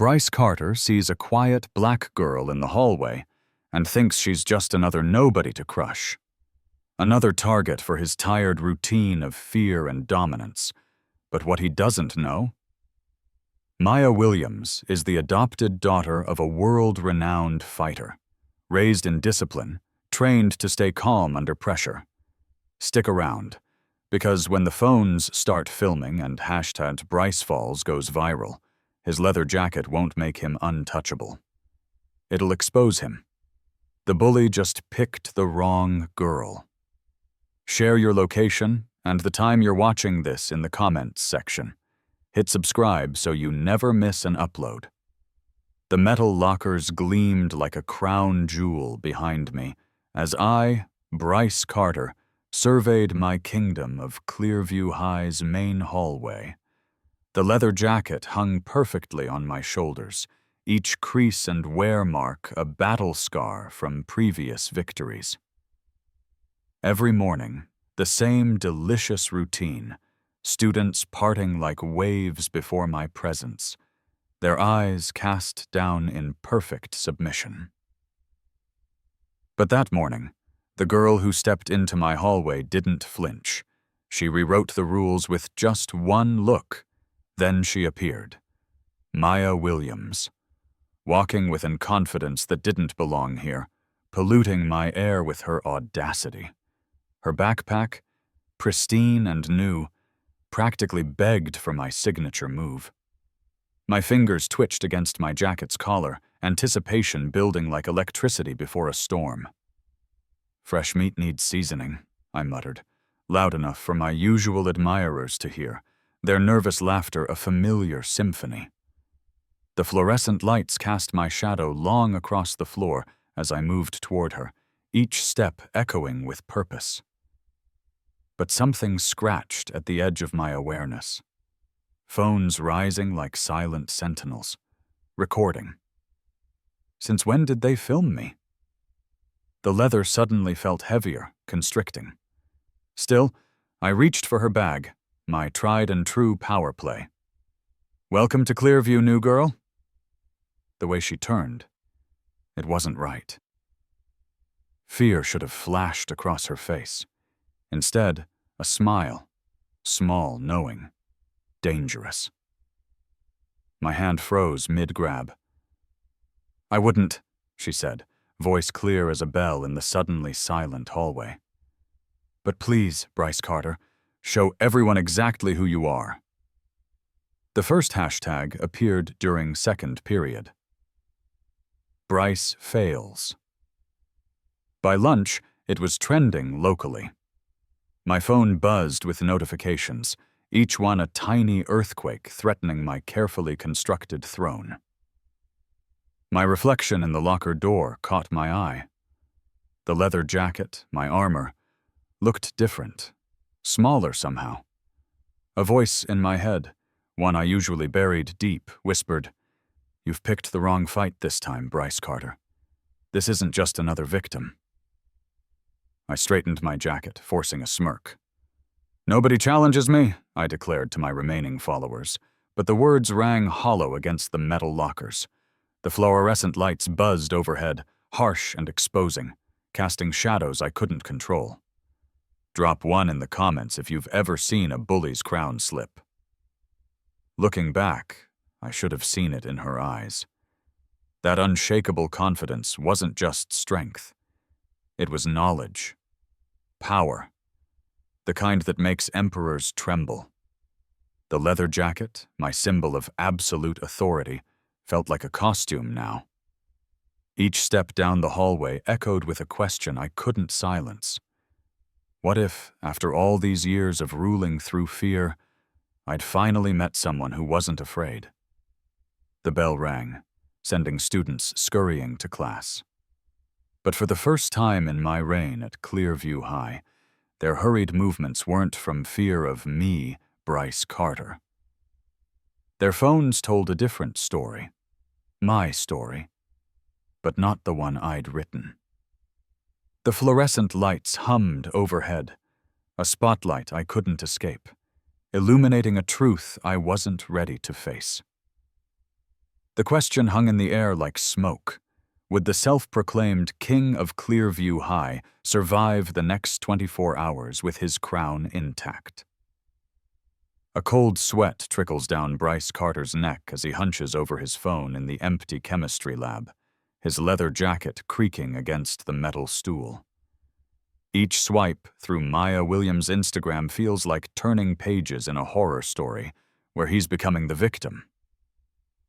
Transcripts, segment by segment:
Bryce Carter sees a quiet black girl in the hallway and thinks she's just another nobody to crush. Another target for his tired routine of fear and dominance. But what he doesn't know? Maya Williams is the adopted daughter of a world-renowned fighter, raised in discipline, trained to stay calm under pressure. Stick around, because when the phones start filming and #BryceFalls goes viral, his leather jacket won't make him untouchable. It'll expose him. The bully just picked the wrong girl. Share your location and the time you're watching this in the comments section. Hit subscribe so you never miss an upload. The metal lockers gleamed like a crown jewel behind me as I, Bryce Carter, surveyed my kingdom of Clearview High's main hallway. The leather jacket hung perfectly on my shoulders, each crease and wear mark a battle scar from previous victories. Every morning, the same delicious routine, students parting like waves before my presence, their eyes cast down in perfect submission. But that morning, the girl who stepped into my hallway didn't flinch. She rewrote the rules with just one look. Then she appeared. Maya Williams, walking with a confidence that didn't belong here, polluting my air with her audacity. Her backpack, pristine and new, practically begged for my signature move. My fingers twitched against my jacket's collar, anticipation building like electricity before a storm. "Fresh meat needs seasoning," I muttered, loud enough for my usual admirers to hear, their nervous laughter a familiar symphony. The fluorescent lights cast my shadow long across the floor as I moved toward her, each step echoing with purpose. But something scratched at the edge of my awareness. Phones rising like silent sentinels, recording. Since when did they film me? The leather suddenly felt heavier, constricting. Still, I reached for her bag, my tried-and-true power play. "Welcome to Clearview, new girl." The way she turned, it wasn't right. Fear should have flashed across her face. Instead, a smile, small, knowing, dangerous. My hand froze mid-grab. "I wouldn't," she said, voice clear as a bell in the suddenly silent hallway. "But please, Bryce Carter, show everyone exactly who you are." The first hashtag appeared during second period. Bryce fails. By lunch, it was trending locally. My phone buzzed with notifications, each one a tiny earthquake threatening my carefully constructed throne. My reflection in the locker door caught my eye. The leather jacket, my armor, looked different, smaller somehow. A voice in my head, one I usually buried deep, whispered, "You've picked the wrong fight this time, Bryce Carter. This isn't just another victim." I straightened my jacket, forcing a smirk. "Nobody challenges me," I declared to my remaining followers, but the words rang hollow against the metal lockers. The fluorescent lights buzzed overhead, harsh and exposing, casting shadows I couldn't control. Drop one in the comments if you've ever seen a bully's crown slip. Looking back, I should have seen it in her eyes. That unshakable confidence wasn't just strength. It was knowledge, power, the kind that makes emperors tremble. The leather jacket, my symbol of absolute authority, felt like a costume now. Each step down the hallway echoed with a question I couldn't silence. What if, after all these years of ruling through fear, I'd finally met someone who wasn't afraid? The bell rang, sending students scurrying to class. But for the first time in my reign at Clearview High, their hurried movements weren't from fear of me, Bryce Carter. Their phones told a different story. My story. But not the one I'd written. The fluorescent lights hummed overhead, a spotlight I couldn't escape, illuminating a truth I wasn't ready to face. The question hung in the air like smoke. Would the self-proclaimed King of Clearview High survive the next 24 hours with his crown intact? A cold sweat trickles down Bryce Carter's neck as he hunches over his phone in the empty chemistry lab, his leather jacket creaking against the metal stool. Each swipe through Maya Williams' Instagram feels like turning pages in a horror story where he's becoming the victim.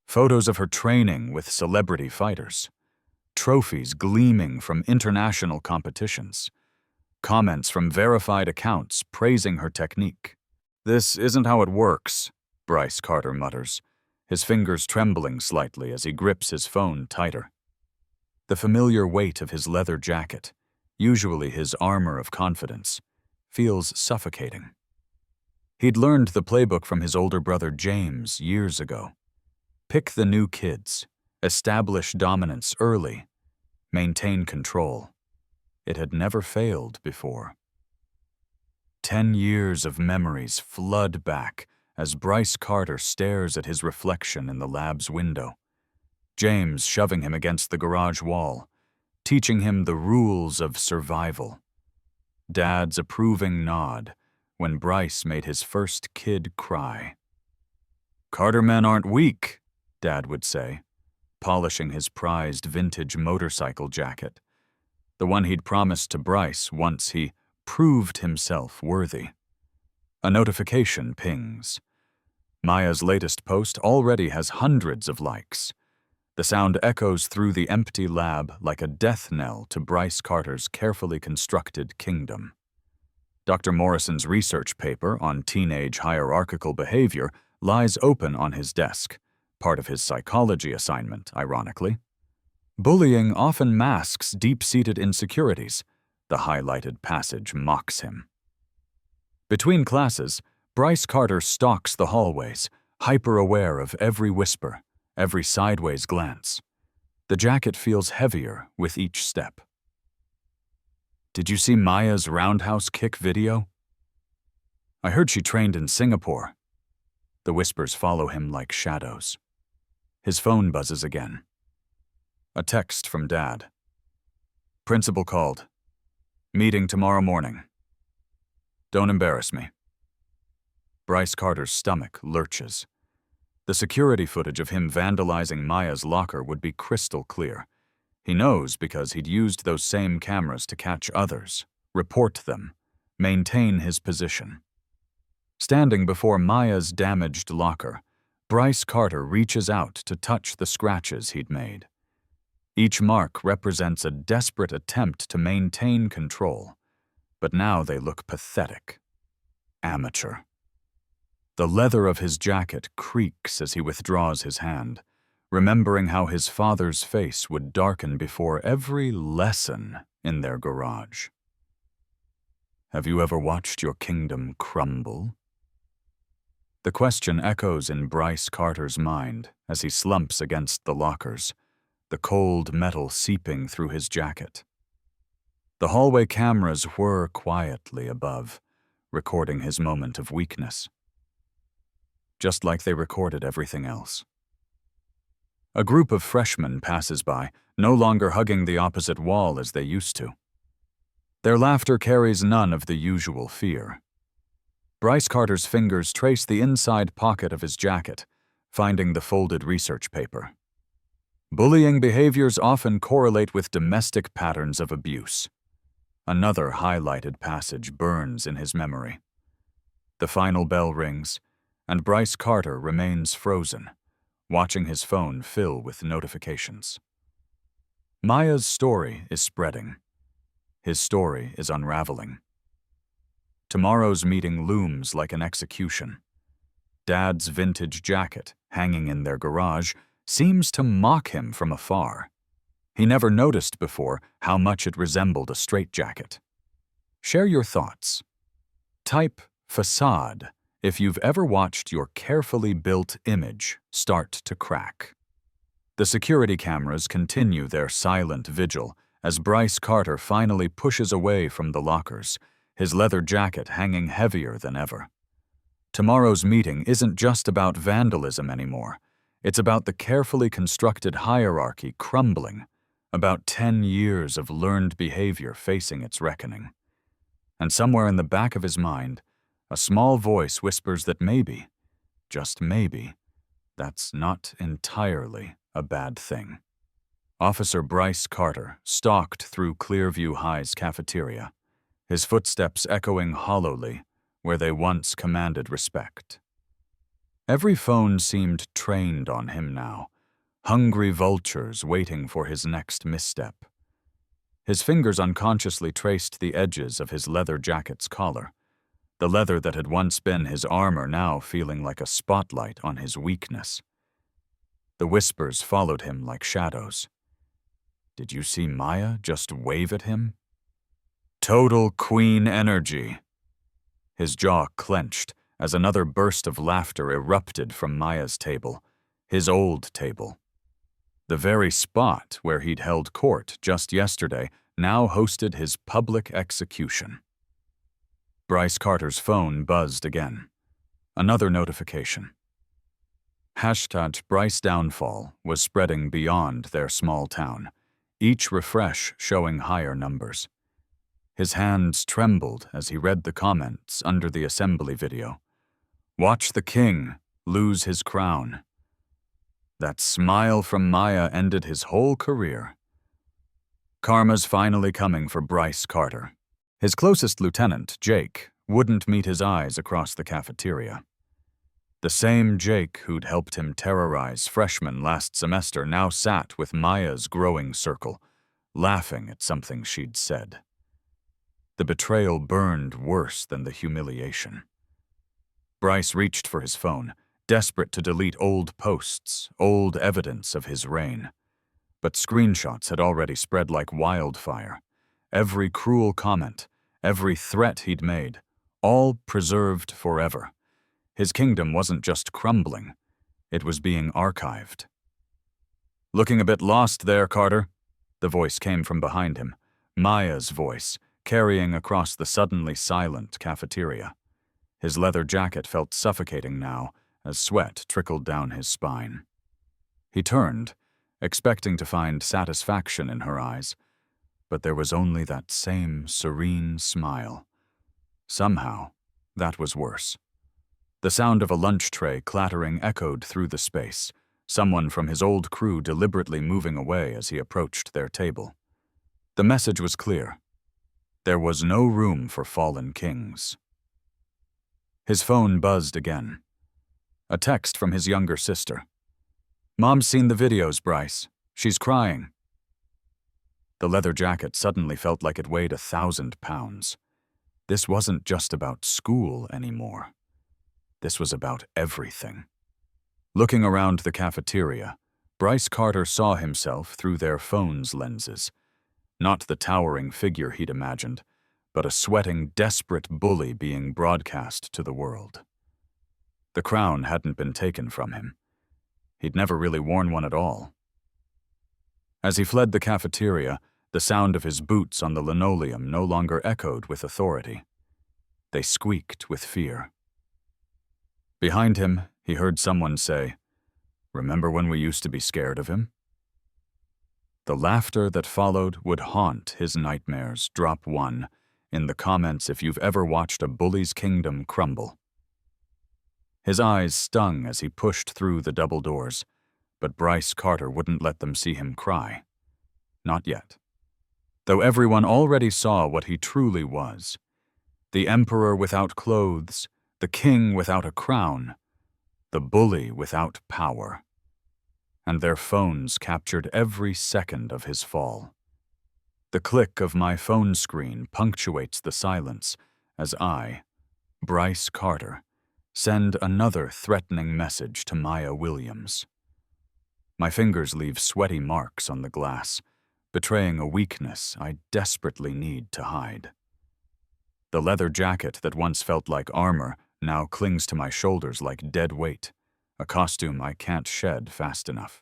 Photos of her training with celebrity fighters, trophies gleaming from international competitions, comments from verified accounts praising her technique. "This isn't how it works," Bryce Carter mutters, his fingers trembling slightly as he grips his phone tighter. The familiar weight of his leather jacket, usually his armor of confidence, feels suffocating. He'd learned the playbook from his older brother James years ago. Pick the new kids, establish dominance early, maintain control. It had never failed before. 10 years of memories flood back as Bryce Carter stares at his reflection in the lab's window. James shoving him against the garage wall, teaching him the rules of survival. Dad's approving nod when Bryce made his first kid cry. "Carter men aren't weak," Dad would say, polishing his prized vintage motorcycle jacket, the one he'd promised to Bryce once he proved himself worthy. A notification pings. Maya's latest post already has hundreds of likes. The sound echoes through the empty lab like a death knell to Bryce Carter's carefully constructed kingdom. Dr. Morrison's research paper on teenage hierarchical behavior lies open on his desk, part of his psychology assignment, ironically. Bullying often masks deep-seated insecurities. The highlighted passage mocks him. Between classes, Bryce Carter stalks the hallways, hyper-aware of every whisper, every sideways glance. The jacket feels heavier with each step. "Did you see Maya's roundhouse kick video? I heard she trained in Singapore." The whispers follow him like shadows. His phone buzzes again. A text from Dad. "Principal called. Meeting tomorrow morning. Don't embarrass me." Bryce Carter's stomach lurches. The security footage of him vandalizing Maya's locker would be crystal clear. He knows because he'd used those same cameras to catch others, report them, maintain his position. Standing before Maya's damaged locker, Bryce Carter reaches out to touch the scratches he'd made. Each mark represents a desperate attempt to maintain control, but now they look pathetic. Amateur. The leather of his jacket creaks as he withdraws his hand, remembering how his father's face would darken before every lesson in their garage. "Have you ever watched your kingdom crumble?" The question echoes in Bryce Carter's mind as he slumps against the lockers, the cold metal seeping through his jacket. The hallway cameras whir quietly above, recording his moment of weakness, just like they recorded everything else. A group of freshmen passes by, no longer hugging the opposite wall as they used to. Their laughter carries none of the usual fear. Bryce Carter's fingers trace the inside pocket of his jacket, finding the folded research paper. Bullying behaviors often correlate with domestic patterns of abuse. Another highlighted passage burns in his memory. The final bell rings, and Bryce Carter remains frozen, watching his phone fill with notifications. Maya's story is spreading. His story is unraveling. Tomorrow's meeting looms like an execution. Dad's vintage jacket, hanging in their garage, seems to mock him from afar. He never noticed before how much it resembled a straitjacket. Share your thoughts. Type facade if you've ever watched your carefully built image start to crack. The security cameras continue their silent vigil as Bryce Carter finally pushes away from the lockers, his leather jacket hanging heavier than ever. Tomorrow's meeting isn't just about vandalism anymore. It's about the carefully constructed hierarchy crumbling, about 10 years of learned behavior facing its reckoning. And somewhere in the back of his mind, a small voice whispers that maybe, just maybe, that's not entirely a bad thing. Officer Bryce Carter stalked through Clearview High's cafeteria, his footsteps echoing hollowly where they once commanded respect. Every phone seemed trained on him now, hungry vultures waiting for his next misstep. His fingers unconsciously traced the edges of his leather jacket's collar, the leather that had once been his armor now feeling like a spotlight on his weakness. The whispers followed him like shadows. Did you see Maya just wave at him? Total queen energy. His jaw clenched as another burst of laughter erupted from Maya's table, his old table. The very spot where he'd held court just yesterday now hosted his public execution. Bryce Carter's phone buzzed again. Another notification. Hashtag Bryce Downfall was spreading beyond their small town, each refresh showing higher numbers. His hands trembled as he read the comments under the assembly video. Watch the king lose his crown. That smile from Maya ended his whole career. Karma's finally coming for Bryce Carter. His closest lieutenant, Jake, wouldn't meet his eyes across the cafeteria. The same Jake who'd helped him terrorize freshmen last semester now sat with Maya's growing circle, laughing at something she'd said. The betrayal burned worse than the humiliation. Bryce reached for his phone, desperate to delete old posts, old evidence of his reign. But screenshots had already spread like wildfire. Every cruel comment, every threat he'd made, all preserved forever. His kingdom wasn't just crumbling, it was being archived. Looking a bit lost there, Carter? The voice came from behind him, Maya's voice, carrying across the suddenly silent cafeteria. His leather jacket felt suffocating now as sweat trickled down his spine. He turned, expecting to find satisfaction in her eyes, but there was only that same serene smile. Somehow, that was worse. The sound of a lunch tray clattering echoed through the space, someone from his old crew deliberately moving away as he approached their table. The message was clear. There was no room for fallen kings. His phone buzzed again. A text from his younger sister. Mom's seen the videos, Bryce. She's crying. The leather jacket suddenly felt like it weighed 1,000 pounds. This wasn't just about school anymore. This was about everything. Looking around the cafeteria, Bryce Carter saw himself through their phones' lenses. Not the towering figure he'd imagined, but a sweating, desperate bully being broadcast to the world. The crown hadn't been taken from him. He'd never really worn one at all. As he fled the cafeteria, the sound of his boots on the linoleum no longer echoed with authority. They squeaked with fear. Behind him, he heard someone say, "Remember when we used to be scared of him?" The laughter that followed would haunt his nightmares. Drop 1 in the comments if you've ever watched a bully's kingdom crumble. His eyes stung as he pushed through the double doors, but Bryce Carter wouldn't let them see him cry. Not yet. Though everyone already saw what he truly was. The emperor without clothes, the king without a crown, the bully without power. And their phones captured every second of his fall. The click of my phone screen punctuates the silence as I, Bryce Carter, send another threatening message to Maya Williams. My fingers leave sweaty marks on the glass, betraying a weakness I desperately need to hide. The leather jacket that once felt like armor now clings to my shoulders like dead weight, a costume I can't shed fast enough.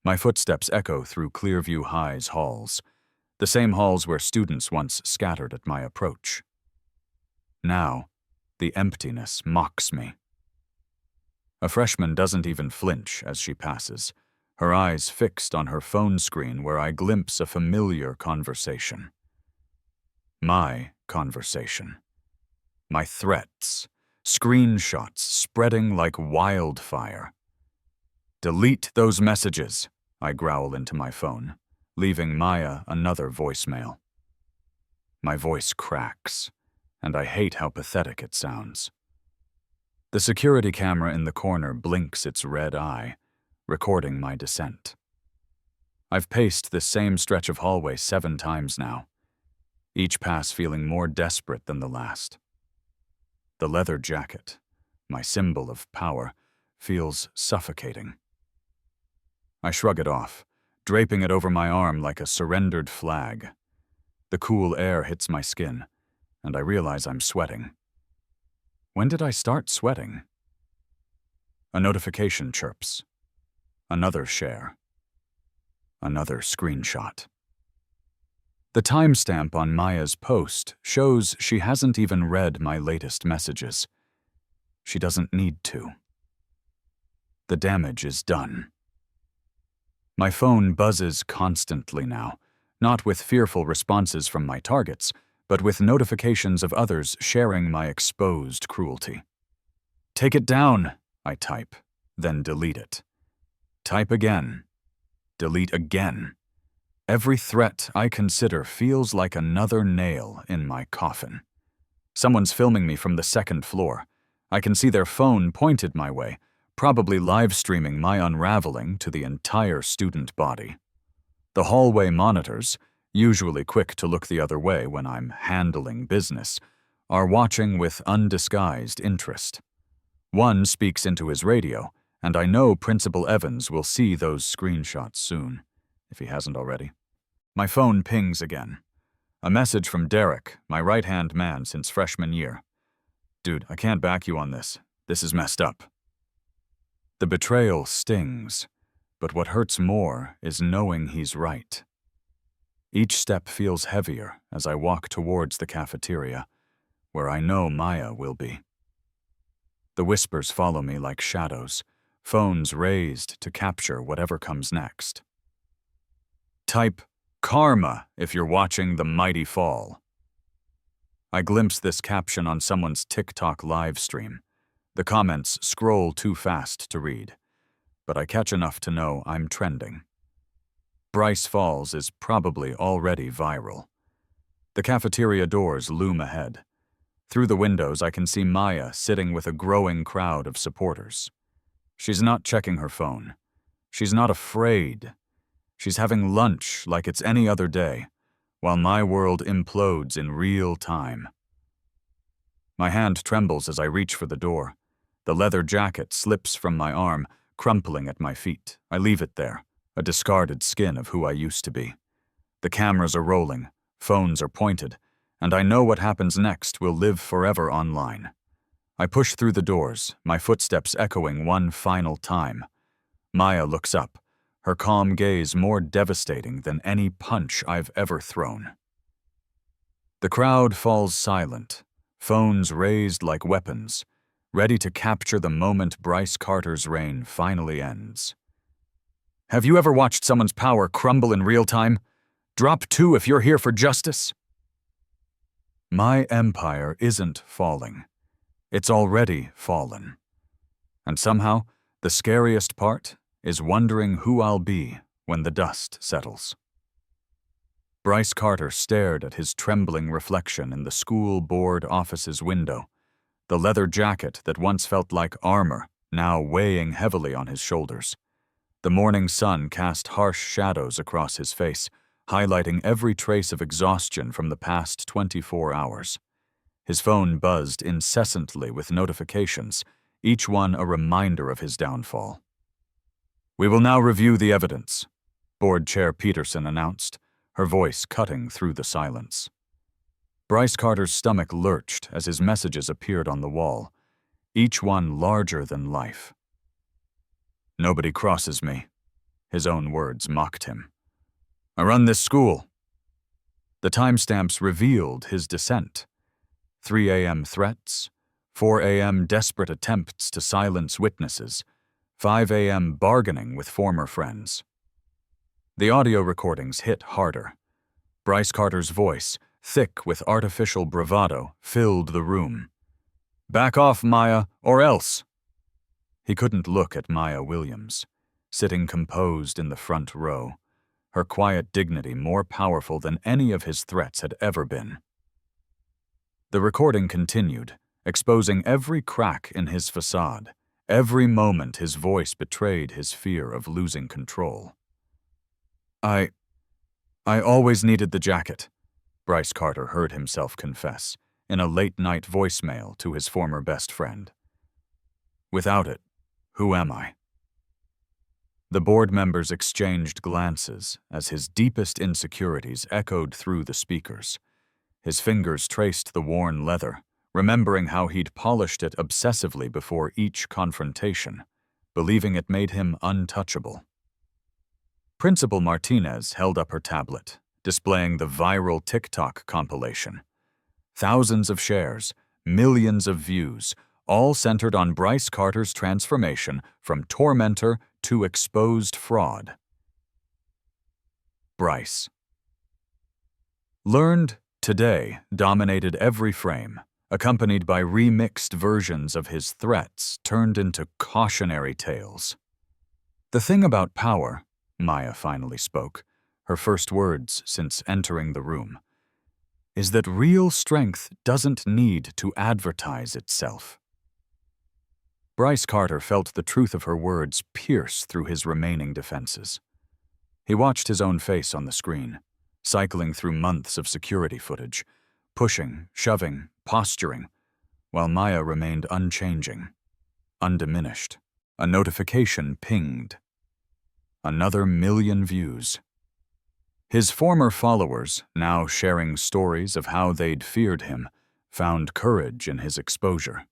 My footsteps echo through Clearview High's halls, the same halls where students once scattered at my approach. Now, the emptiness mocks me. A freshman doesn't even flinch as she passes, her eyes fixed on her phone screen where I glimpse a familiar conversation. My conversation. My threats. Screenshots spreading like wildfire. "Delete those messages," I growl into my phone, leaving Maya another voicemail. My voice cracks, and I hate how pathetic it sounds. The security camera in the corner blinks its red eye, recording my descent. I've paced this same stretch of hallway 7 times now, each pass feeling more desperate than the last. The leather jacket, my symbol of power, feels suffocating. I shrug it off, draping it over my arm like a surrendered flag. The cool air hits my skin, and I realize I'm sweating. When did I start sweating? A notification chirps. Another share. Another screenshot. The timestamp on Maya's post shows she hasn't even read my latest messages. She doesn't need to. The damage is done. My phone buzzes constantly now, not with fearful responses from my targets, but with notifications of others sharing my exposed cruelty. "Take it down," I type, then delete it. Type again. Delete again. Every threat I consider feels like another nail in my coffin. Someone's filming me from the 2nd floor. I can see their phone pointed my way, probably live streaming my unraveling to the entire student body. The hallway monitors, usually quick to look the other way when I'm handling business, are watching with undisguised interest. One speaks into his radio, and I know Principal Evans will see those screenshots soon, if he hasn't already. My phone pings again. A message from Derek, my right-hand man since freshman year. "Dude, I can't back you on this. This is messed up." The betrayal stings, but what hurts more is knowing he's right. Each step feels heavier as I walk towards the cafeteria, where I know Maya will be. The whispers follow me like shadows, phones raised to capture whatever comes next. Type "Karma" if you're watching The Mighty Fall. I glimpse this caption on someone's TikTok live stream. The comments scroll too fast to read, but I catch enough to know I'm trending. Bryce Falls is probably already viral. The cafeteria doors loom ahead. Through the windows, I can see Maya sitting with a growing crowd of supporters. She's not checking her phone. She's not afraid. She's having lunch like it's any other day, while my world implodes in real time. My hand trembles as I reach for the door. The leather jacket slips from my arm, crumpling at my feet. I leave it there, a discarded skin of who I used to be. The cameras are rolling, phones are pointed, and I know what happens next will live forever online. I push through the doors, my footsteps echoing one final time. Maya looks up, her calm gaze more devastating than any punch I've ever thrown. The crowd falls silent, phones raised like weapons, ready to capture the moment Bryce Carter's reign finally ends. Have you ever watched someone's power crumble in real time? Drop 2 if you're here for justice. My empire isn't falling. It's already fallen. And somehow, the scariest part is wondering who I'll be when the dust settles. Bryce Carter stared at his trembling reflection in the school board office's window, the leather jacket that once felt like armor now weighing heavily on his shoulders. The morning sun cast harsh shadows across his face, highlighting every trace of exhaustion from the past 24 hours. His phone buzzed incessantly with notifications, each one a reminder of his downfall. "We will now review the evidence," Board Chair Peterson announced, her voice cutting through the silence. Bryce Carter's stomach lurched as his messages appeared on the wall, each one larger than life. "Nobody crosses me," his own words mocked him. "I run this school." The timestamps revealed his dissent. 3 a.m. threats, 4 a.m. desperate attempts to silence witnesses, 5 a.m. bargaining with former friends. The audio recordings hit harder. Bryce Carter's voice, thick with artificial bravado, filled the room. "Back off, Maya, or else!" He couldn't look at Maya Williams, sitting composed in the front row, her quiet dignity more powerful than any of his threats had ever been. The recording continued, exposing every crack in his facade. Every moment his voice betrayed his fear of losing control. I always needed the jacket," Bryce Carter heard himself confess in a late-night voicemail to his former best friend. "Without it, who am I?" The board members exchanged glances as his deepest insecurities echoed through the speakers. His fingers traced the worn leather, remembering how he'd polished it obsessively before each confrontation, believing it made him untouchable. Principal Martinez held up her tablet, displaying the viral TikTok compilation. Thousands of shares, millions of views, all centered on Bryce Carter's transformation from tormentor to exposed fraud. Bryce. Learned today dominated every frame, accompanied by remixed versions of his threats turned into cautionary tales. "The thing about power," Maya finally spoke, her first words since entering the room, "is that real strength doesn't need to advertise itself." Bryce Carter felt the truth of her words pierce through his remaining defenses. He watched his own face on the screen, cycling through months of security footage, pushing, shoving, posturing, while Maya remained unchanging, undiminished. A notification pinged. Another 1,000,000 views. His former followers, now sharing stories of how they'd feared him, found courage in his exposure.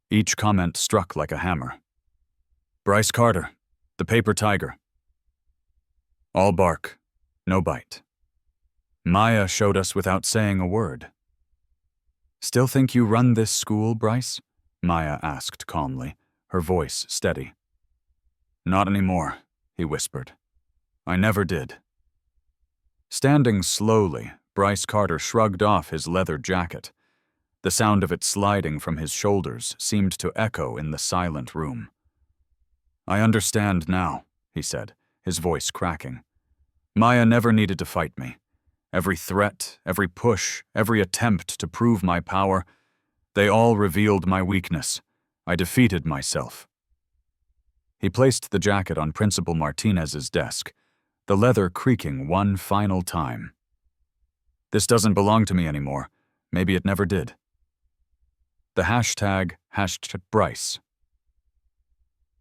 Each comment struck like a hammer. "Bryce Carter, the paper tiger. All bark, no bite. Maya showed us without saying a word." "Still think you run this school, Bryce?" Maya asked calmly, her voice steady. "Not anymore," he whispered. "I never did." Standing slowly, Bryce Carter shrugged off his leather jacket. The sound of it sliding from his shoulders seemed to echo in the silent room. "I understand now," he said, his voice cracking. "Maya never needed to fight me. Every threat, every push, every attempt to prove my power, they all revealed my weakness. I defeated myself." He placed the jacket on Principal Martinez's desk, the leather creaking one final time. "This doesn't belong to me anymore. Maybe it never did." The #Bryce.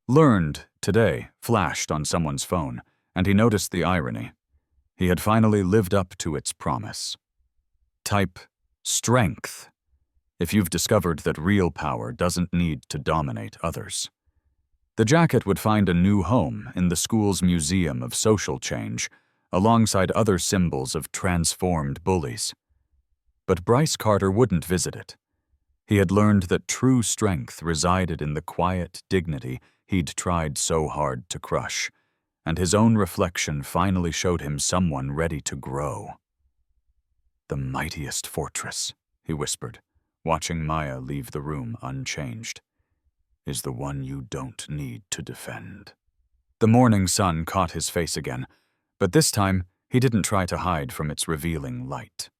Learned today flashed on someone's phone, and he noticed the irony. He had finally lived up to its promise. Type strength if you've discovered that real power doesn't need to dominate others. The jacket would find a new home in the school's Museum of Social Change, alongside other symbols of transformed bullies. But Bryce Carter wouldn't visit it. He had learned that true strength resided in the quiet dignity he'd tried so hard to crush, and his own reflection finally showed him someone ready to grow. "The mightiest fortress," he whispered, watching Maya leave the room unchanged, "is the one you don't need to defend." The morning sun caught his face again, but this time he didn't try to hide from its revealing light.